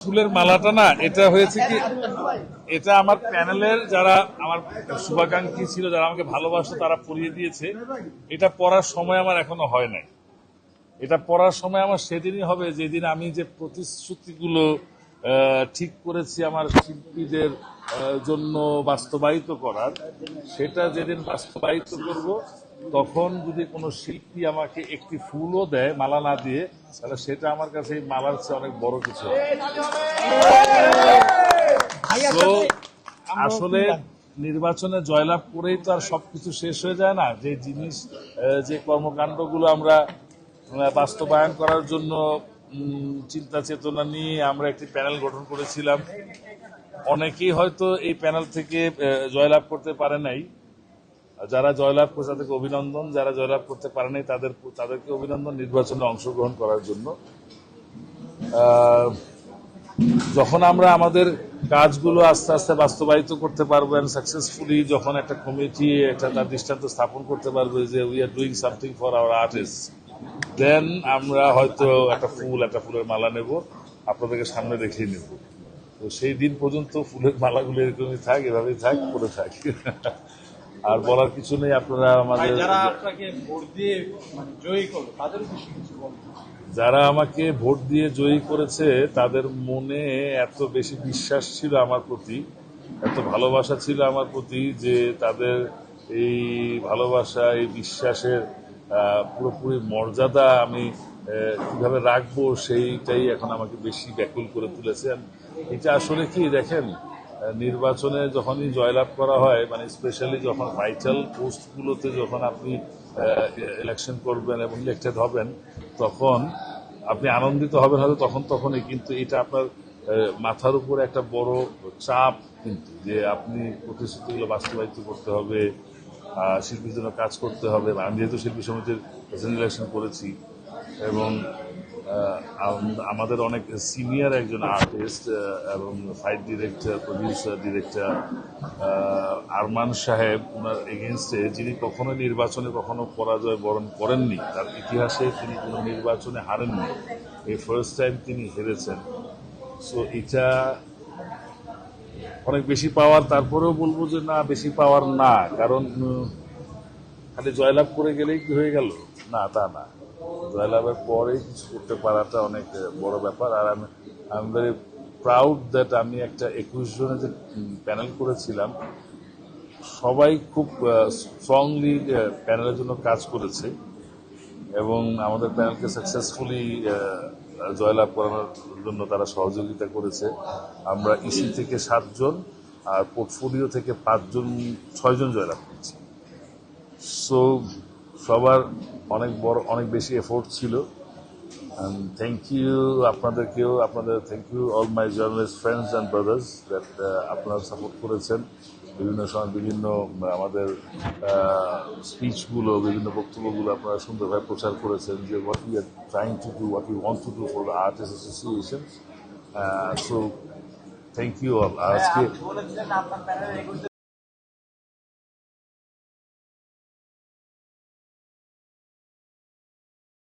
ফুলের মালাটা না, এটা হয়েছে কি, এটা আমার প্যানেলের যারা আমার শুভাকাঙ্ক্ষী ছিল, যারা আমাকে ভালোবাসতো, তারা পরিয়ে দিয়েছে। এটা পড়ার সময় আমার এখনো হয় নাই। এটা পড়ার সময় আমার সেদিনই হবে যেদিন আমি যে প্রতিশ্রুতিগুলো ঠিক করেছি আমার শিল্পীদের জন্য বাস্তবায়িত করার, সেটা যেদিন বাস্তবায়িত করব, তখন যদি কোনো শিল্পী আমাকে একটি ফুলও দেয় মালা না দিয়ে, তাহলে সেটা আমার কাছে এই মালার চেয়ে অনেক বড় কিছু হবে। তো আসলে নির্বাচনে জয়লাভ করেই তো আর সবকিছু শেষ হয়ে যায় না। যে জিনিস, যে কর্মকাণ্ডগুলো আমরা বাস্তবায়ন করার জন্য চিন্তা চেতনা নিয়ে আমরা একটি প্যানেল গঠন করেছিলাম, অনেকেই হয়তো এই প্যানেল থেকে জয়লাভ করতে পারে নাই। যারা জয়লাভ করছে তাদেরকে অভিনন্দন, যারা জয়লাভ করতে পারে নাই তাদেরকে অভিনন্দন নির্বাচনে অংশগ্রহণ করার জন্য। যখন আমরা আমাদের কাজগুলো আস্তে আস্তে বাস্তবায়িত করতে পারবো এন্ড সাকসেসফুলি, যখন একটা কমিটি একটা তার দৃষ্টান্ত স্থাপন করতে পারবে যে we are doing something for our artist, then আমরা হয়তো একটা ফুলের মালা নেব, আপনাদেরকে সামনে রেখেই নেব। তো সেই দিন পর্যন্ত ফুলের মালাগুলো এরকমই থাক, এভাবেই থাক, করে থাক। আর বলার কিছু নেই। আপনারা আমাদের যারা আপনাকে ভোট দিয়ে জয়ী করলো তাদের বিষয়ে কিছু বলুন। যারা আমাকে ভোট দিয়ে জয়ী করেছে, তাদের মনে এত বেশি বিশ্বাস ছিল আমার প্রতি, এত ভালোবাসা ছিল আমার প্রতি, যে তাদের এই ভালোবাসা, এই বিশ্বাসের পুরোপুরি মর্যাদা আমি কিভাবে রাখবো, সেইটাই এখন আমাকে বেশি ব্যাকুল করে তুলেছে। এটা আসলে কি দেখেন, নির্বাচনে যখনই জয়লাভ করা হয়, মানে স্পেশালি যখন ভাইটাল পোস্টগুলোতে যখন আপনি ইলেকশন করবেন এবং ইলেক্টেড হবেন, তখন আপনি আনন্দিত হবেন হয়তো তখনই, কিন্তু এটা আপনার মাথার উপরে একটা বড় চাপ, কিন্তু যে আপনি প্রতিশ্রুতিগুলো বাস্তবায়িত করতে হবে, শিল্পীর জন্য কাজ করতে হবে। আমি যেহেতু শিল্পী সমিতির প্রেসিডেন্ট ইলেকশন করেছি, এবং আমাদের অনেক সিনিয়র একজন আর্টিস্ট এবং fight director, producer, director Arman সাহেব, ওনার এগেনস্টে, যিনি কখনো নির্বাচনে কখনো পরাজয় বরণ করেননি, তার ইতিহাসে তিনি কোনো নির্বাচনে হারেননি, এই ফার্স্ট টাইম তিনি হেরেছেন। সো এটা অনেক বেশি পাওয়ার। তারপরেও বলবো যে না, বেশি পাওয়ার না, কারণ খালি জয়লাভ করে গেলেই কি হয়ে গেল, না, তা না। জয়লাভের পরে কিছু করতে পারাটা অনেক বড় ব্যাপার। আর I am very proud that আমি একটা 21 জনের যে প্যানেল করেছিলাম, সবাই খুব স্ট্রংলি প্যানেলের জন্য কাজ করেছে, এবং আমাদের প্যানেলকে সাকসেসফুলি জয়লাভ করানোর জন্য তারা সহযোগিতা করেছে। আমরা ইসি থেকে 7 জন আর পোর্টফোলিও থেকে 6 জন জয়লাভ করেছি। সো সবার অনেক বেশি এফোর্ট ছিল। থ্যাংক ইউ আপনাদেরকেও, thank you all my journalist friends and brothers that আপনারা সাপোর্ট করেছেন। বিভিন্ন সময় বিভিন্ন আমাদের স্পিচগুলো, বিভিন্ন বক্তব্যগুলো আপনারা সুন্দরভাবে প্রচার করেছেন, যে what we are trying to do, what we want to do for the artist association. So thank you all. আজকে